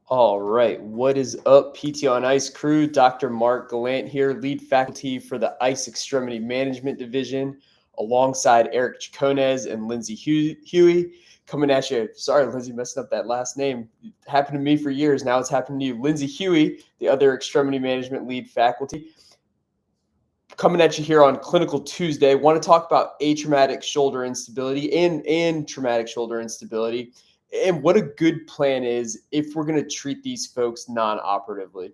All right, what is up, PT on Ice crew? Dr. Mark Gallant here, lead faculty for the Ice Extremity Management Division, alongside Eric Chacones and Lindsay Huey, coming at you. Sorry, Lindsay, messing up that last name. It happened to me for years. Now it's happened to you. Lindsay Huey, the other extremity management lead faculty, coming at you here on Clinical Tuesday. Want to talk about atraumatic shoulder instability and traumatic shoulder instability, and what a good plan is if we're going to treat these folks non-operatively.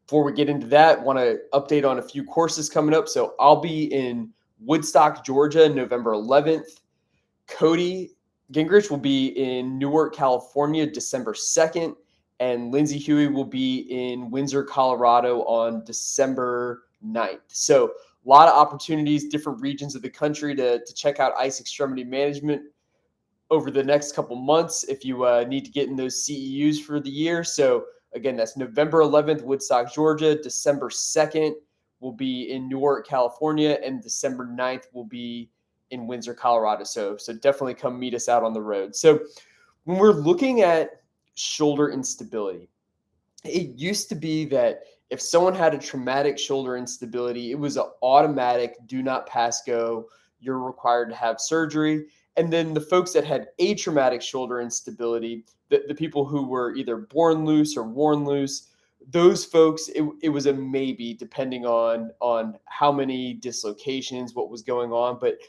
Before we get into that, want to update on a few courses coming up. So I'll be in Woodstock, Georgia, November 11th. Cody Gingrich will be in Newark, California, December 2nd. And Lindsay Huey will be in Windsor, Colorado on December 9th. So a lot of opportunities, different regions of the country to check out ice extremity management over the next couple months if you need to get in those CEUs for the year. So again, that's November 11th, Woodstock, Georgia. December 2nd will be in Newark, California, and December 9th will be in Windsor, Colorado. So definitely come meet us out on the road. So when we're looking at shoulder instability, it used to be that if someone had a traumatic shoulder instability, it was an automatic do not pass go. You're required to have surgery. And then the folks that had atraumatic shoulder instability, the people who were either born loose or worn loose, those folks, it was a maybe depending on how many dislocations, what was going on. But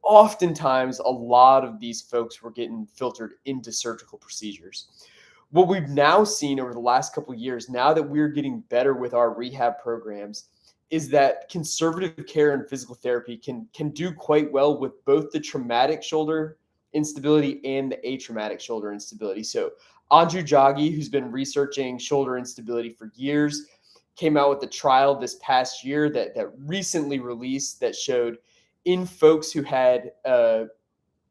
oftentimes, a lot of these folks were getting filtered into surgical procedures. What we've now seen over the last couple of years, now that we're getting better with our rehab programs, is that conservative care and physical therapy can do quite well with both the traumatic shoulder instability and the atraumatic shoulder instability. So Andrew Joggi, who's been researching shoulder instability for years, came out with a trial this past year that recently released that showed in folks who had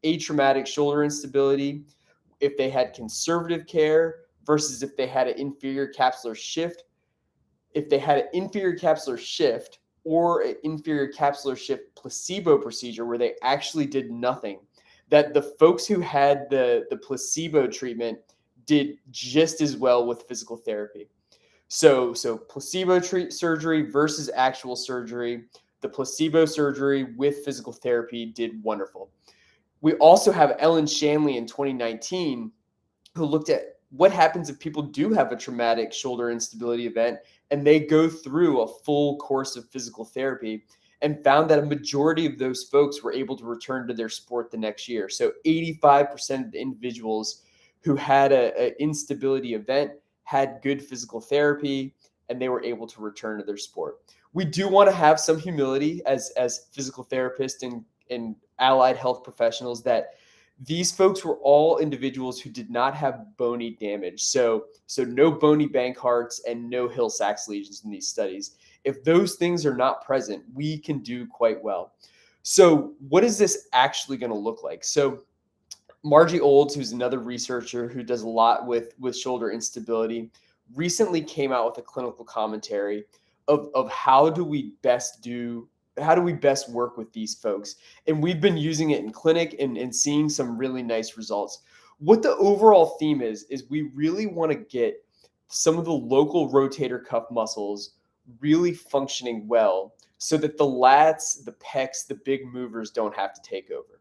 atraumatic shoulder instability, if they had conservative care versus if they had an inferior capsular shift, if they had an inferior capsular shift or an inferior capsular shift placebo procedure where they actually did nothing, that the folks who had the placebo treatment did just as well with physical therapy. So placebo surgery versus actual surgery, the placebo surgery with physical therapy did wonderful. We also have Ellen Shanley in 2019 who looked at what happens if people do have a traumatic shoulder instability event and they go through a full course of physical therapy, and found that a majority of those folks were able to return to their sport the next year. So 85% of the individuals who had an instability event had good physical therapy and they were able to return to their sport. We do want to have some humility as physical therapists and allied health professionals that these folks were all individuals who did not have bony damage. So no bony Bankharts and no Hill-Sachs lesions in these studies. If those things are not present, we can do quite well. So what is this actually going to look like? So Margie Olds, who's another researcher who does a lot with shoulder instability, recently came out with a clinical commentary of how do we best work with these folks. And we've been using it in clinic and seeing some really nice results. What the overall theme is we really want to get some of the local rotator cuff muscles really functioning well so that the lats, the pecs, the big movers don't have to take over.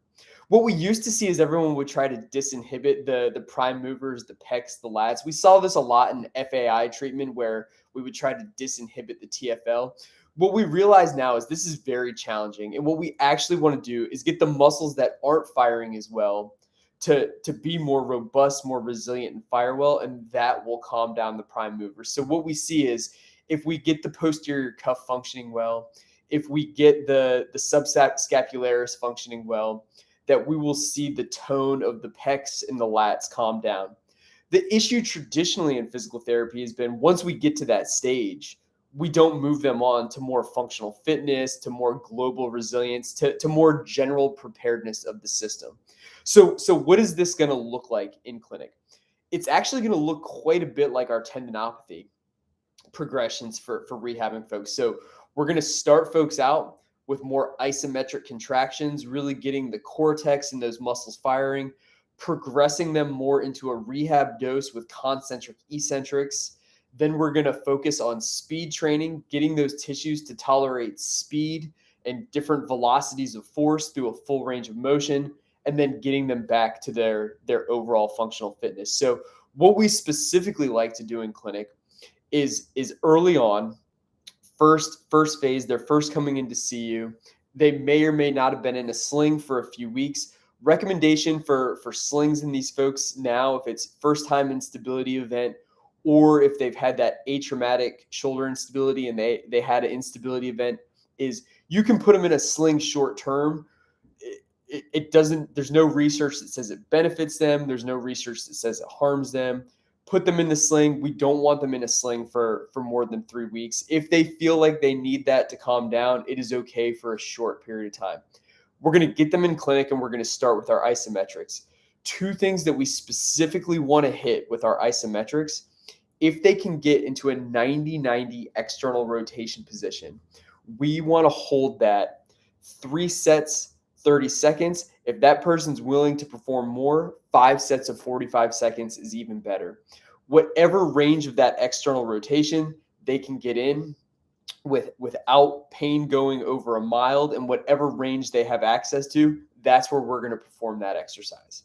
What we used to see is everyone would try to disinhibit the prime movers, the pecs, the lats. We saw this a lot in FAI treatment where we would try to disinhibit the TFL. What we realize now is this is very challenging. And what we actually want to do is get the muscles that aren't firing as well to be more robust, more resilient, and fire well. And that will calm down the prime movers. So what we see is if we get the posterior cuff functioning well, if we get the subscapularis functioning well, that we will see the tone of the pecs and the lats calm down. The issue traditionally in physical therapy has been once we get to that stage, we don't move them on to more functional fitness, to more global resilience, to more general preparedness of the system. So what is this going to look like in clinic? It's actually going to look quite a bit like our tendinopathy progressions for rehabbing folks. So we're going to start folks out with more isometric contractions, really getting the cortex and those muscles firing. progressing them more into a rehab dose with concentric eccentrics. Then we're going to focus on speed training, getting those tissues to tolerate speed and different velocities of force through a full range of motion, and then getting them back to their overall functional fitness. So what we specifically like to do in clinic is early on, first phase, they're first coming in to see you. They may or may not have been in a sling for a few weeks. Recommendation for slings in these folks now, if it's first time instability event, or if they've had that atraumatic shoulder instability and they had an instability event, is you can put them in a sling short term. It doesn't, there's no research that says it benefits them. There's no research that says it harms them. Put them in the sling. We don't want them in a sling for more than 3 weeks. If they feel like they need that to calm down, it is okay for a short period of time. We're going to get them in clinic and we're going to start with our isometrics. Two things that we specifically want to hit with our isometrics: if they can get into a 90-90 external rotation position, we want to hold that 3 sets, 30 seconds. If that person's willing to perform more, 5 sets of 45 seconds is even better. Whatever range of that external rotation they can get in without pain going over a mild, and whatever range they have access to, that's where we're going to perform that exercise.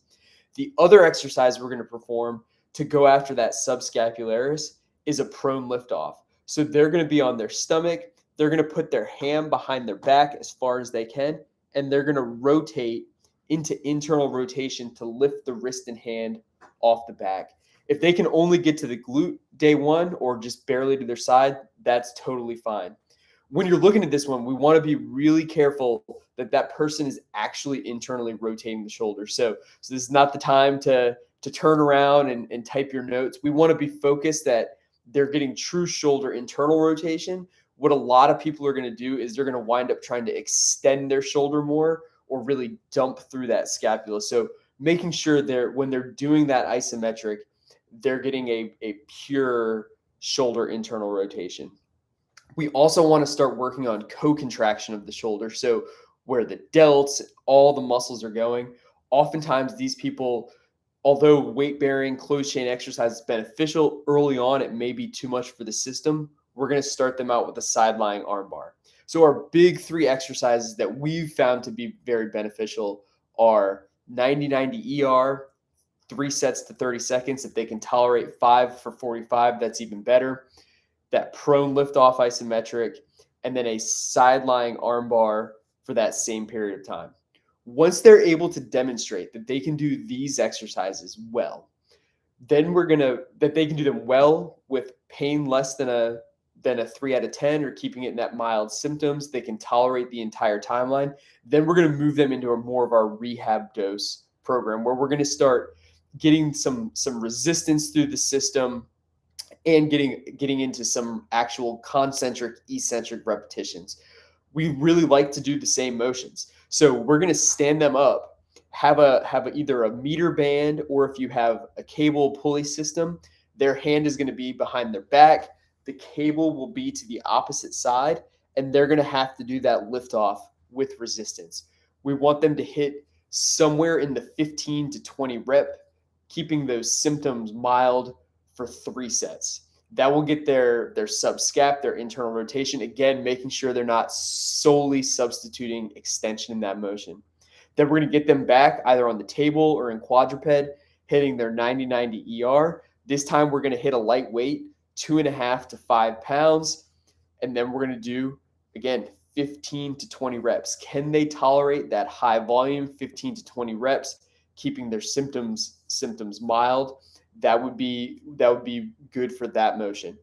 The other exercise we're going to perform to go after that subscapularis is a prone liftoff. So they're going to be on their stomach. They're going to put their hand behind their back as far as they can, and they're going to rotate into internal rotation to lift the wrist and hand off the back. If they can only get to the glute day one or just barely to their side, that's totally fine. When you're looking at this one, we want to be really careful that that person is actually internally rotating the shoulder. So this is not the time to turn around and type your notes. We want to be focused that they're getting true shoulder internal rotation. What a lot of people are going to do is they're going to wind up trying to extend their shoulder more or really dump through that scapula. So making sure when they're doing that isometric, they're getting a pure shoulder internal rotation. We also want to start working on co-contraction of the shoulder. So where the delts, all the muscles are going. Oftentimes these people, although weight-bearing closed chain exercise is beneficial early on, it may be too much for the system. We're going to start them out with a side-lying arm bar. So our big 3 exercises that we've found to be very beneficial are 90-90 ER, 3 sets to 30 seconds. If they can tolerate 5 for 45, that's even better. That prone lift-off isometric, and then a side-lying arm bar for that same period of time. Once they're able to demonstrate that they can do these exercises well, then that they can do them well with pain less than a 3 out of 10 or keeping it in that mild symptoms, they can tolerate the entire timeline. Then we're going to move them into more of our rehab dose program, where we're going to start getting some resistance through the system and getting into some actual concentric eccentric repetitions. We really like to do the same motions. So we're going to stand them up, have either a meter band, or if you have a cable pulley system, their hand is going to be behind their back. The cable will be to the opposite side, and they're going to have to do that liftoff with resistance. We want them to hit somewhere in the 15 to 20 rep, keeping those symptoms mild for 3 sets. That will get their subscap, their internal rotation, again, making sure they're not solely substituting extension in that motion. Then we're going to get them back either on the table or in quadruped, hitting their 90-90 ER. This time we're going to hit a light weight, 2.5 to 5 pounds. And then we're going to do, again, 15 to 20 reps. Can they tolerate that high volume, 15 to 20 reps, keeping their symptoms mild? That would be good for that motion.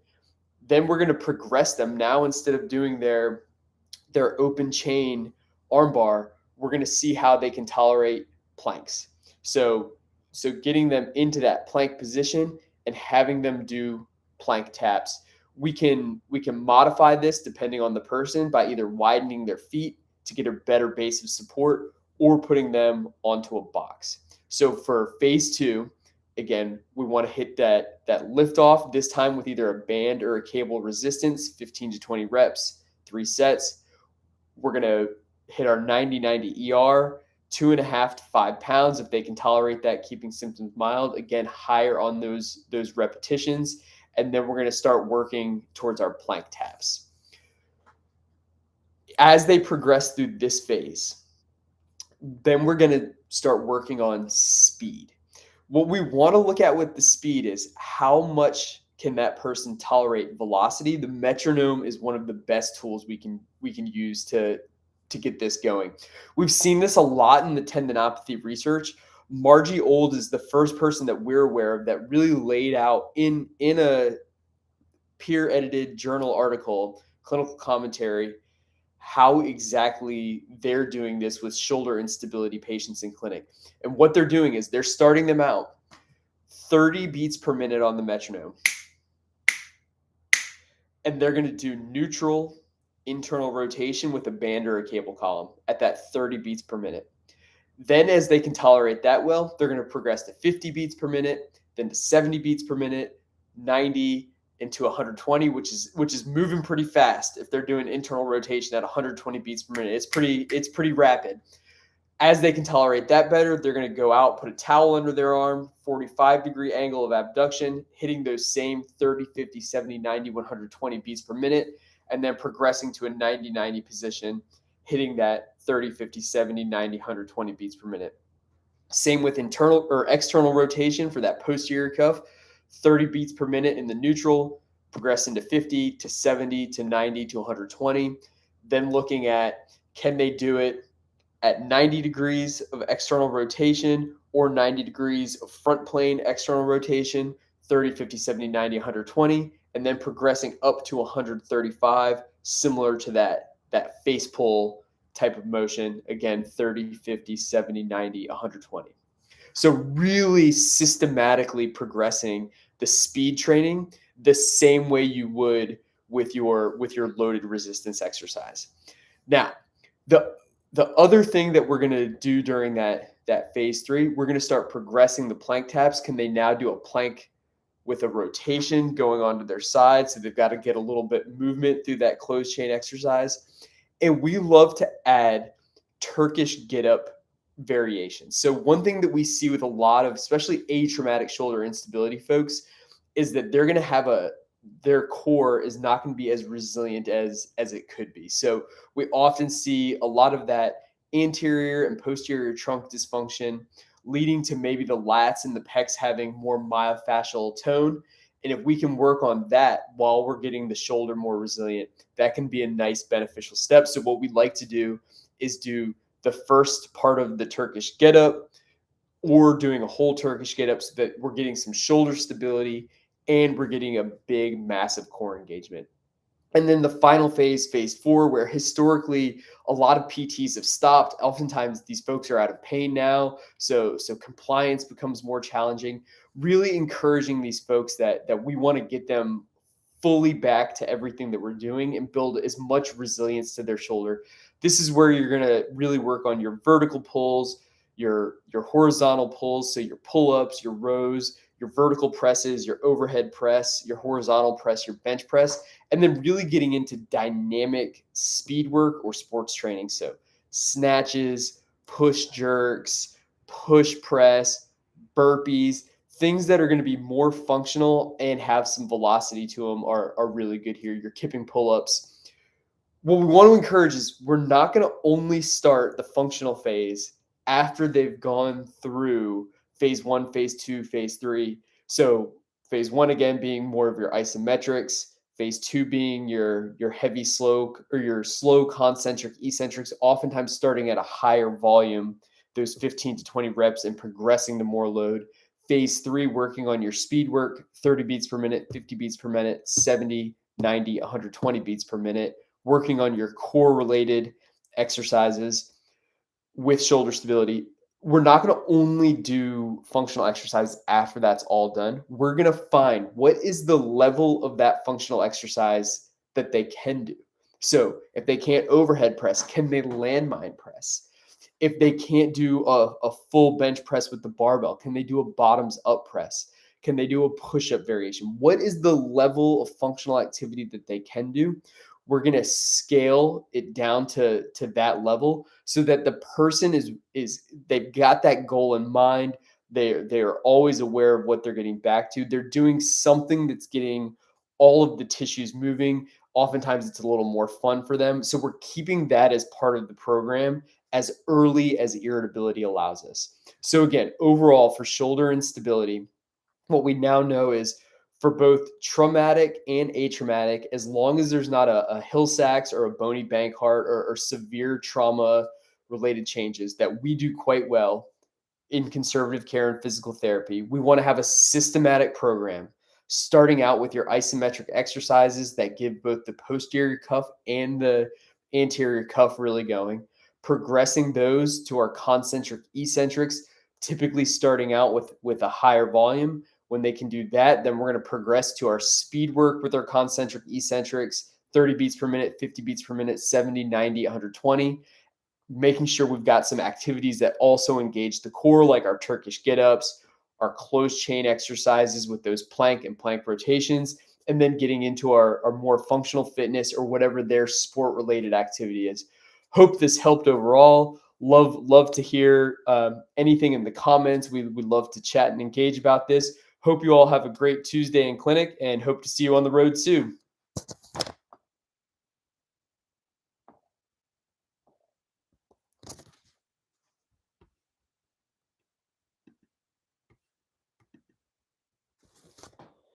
Then we're going to progress them. Now, instead of doing their open chain arm bar, we're going to see how they can tolerate planks. So getting them into that plank position and having them do plank taps. We can modify this depending on the person by either widening their feet to get a better base of support or putting them onto a box. So for phase 2, again, we want to hit that lift off, this time with either a band or a cable resistance, 15 to 20 reps, 3 sets. We're going to hit our 90-90 ER, 2.5 to 5 pounds if they can tolerate that, keeping symptoms mild. Again, higher on those repetitions. And then we're going to start working towards our plank taps. As they progress through this phase, then we're going to start working on speed. What we want to look at with the speed is how much can that person tolerate velocity. The metronome is one of the best tools we can use to get this going. We've seen this a lot in the tendinopathy research. Margie Old is the first person that we're aware of that really laid out in a peer-edited journal article, clinical commentary, how exactly they're doing this with shoulder instability patients in clinic. And what they're doing is they're starting them out 30 beats per minute on the metronome. And they're going to do neutral internal rotation with a band or a cable column at that 30 beats per minute. Then as they can tolerate that well, they're going to progress to 50 beats per minute, then to 70 beats per minute, 90 into 120, which is moving pretty fast. If they're doing internal rotation at 120 beats per minute, it's pretty rapid. As they can tolerate that better, they're going to go out, put a towel under their arm, 45-degree angle of abduction, hitting those same 30, 50, 70, 90, 120 beats per minute, and then progressing to a 90-90 position, hitting that 30, 50, 70, 90, 120 beats per minute. Same with internal or external rotation for that posterior cuff, 30 beats per minute in the neutral, progressing to 50 to 70 to 90 to 120. Then looking at, can they do it at 90 degrees of external rotation or 90 degrees of front plane external rotation, 30, 50, 70, 90, 120, and then progressing up to 135, similar to that face pull type of motion, again, 30, 50, 70, 90, 120. So really systematically progressing the speed training the same way you would with your loaded resistance exercise. Now, the other thing that we're going to do during that phase 3, we're going to start progressing the plank taps. Can they now do a plank with a rotation going onto their side? So they've got to get a little bit movement through that closed chain exercise. And we love to add Turkish get up variations. So one thing that we see with a lot of, especially atraumatic shoulder instability folks, is that they're going to have their core is not going to be as resilient as it could be. So we often see a lot of that anterior and posterior trunk dysfunction leading to maybe the lats and the pecs having more myofascial tone. And if we can work on that while we're getting the shoulder more resilient, that can be a nice beneficial step. So what we'd like to do is do the first part of the Turkish get up or doing a whole Turkish get up so that we're getting some shoulder stability and we're getting a big, massive core engagement. And then the final phase, phase 4, where historically a lot of PTs have stopped. Oftentimes these folks are out of pain now, so compliance becomes more challenging. Really encouraging these folks that we want to get them fully back to everything that we're doing and build as much resilience to their shoulder. This is where you're going to really work on your vertical pulls, your horizontal pulls, so your pull-ups, your rows, your vertical presses, your overhead press, your horizontal press, your bench press, and then really getting into dynamic speed work or sports training. So snatches, push jerks, push press, burpees, things that are going to be more functional and have some velocity to them are really good here. Your kipping pull-ups. What we want to encourage is we're not going to only start the functional phase after they've gone through phase 1, phase 2, phase 3. So phase 1, again, being more of your isometrics. Phase 2 being your heavy slow or your slow concentric eccentrics, oftentimes starting at a higher volume, those 15 to 20 reps and progressing to more load. Phase 3, working on your speed work, 30 beats per minute, 50 beats per minute, 70, 90, 120 beats per minute, working on your core related exercises with shoulder stability. We're not going to only do functional exercise after that's all done. We're going to find what is the level of that functional exercise that they can do. So if they can't overhead press, can they landmine press? If they can't do a full bench press with the barbell, can they do a bottoms up press? Can they do a push-up variation? What is the level of functional activity that they can do? we're going to scale it down to that level so that the person is they've got that goal in mind. They're always aware of what they're getting back to. They're doing something that's getting all of the tissues moving. Oftentimes it's a little more fun for them. So we're keeping that as part of the program as early as irritability allows us. So again, overall for shoulder instability, what we now know is for both traumatic and atraumatic, as long as there's not a Hill Sachs or a bony Bankart or severe trauma related changes that we do quite well in conservative care and physical therapy, we want to have a systematic program starting out with your isometric exercises that give both the posterior cuff and the anterior cuff really going, progressing those to our concentric eccentrics, typically starting out with a higher volume. When they can do that, then we're going to progress to our speed work with our concentric eccentrics, 30 beats per minute, 50 beats per minute, 70, 90, 120, making sure we've got some activities that also engage the core, like our Turkish get-ups, our closed chain exercises with those plank and plank rotations, and then getting into our more functional fitness or whatever their sport-related activity is. Hope this helped overall. Love to hear anything in the comments. We would love to chat and engage about this. Hope you all have a great Tuesday in clinic and hope to see you on the road soon.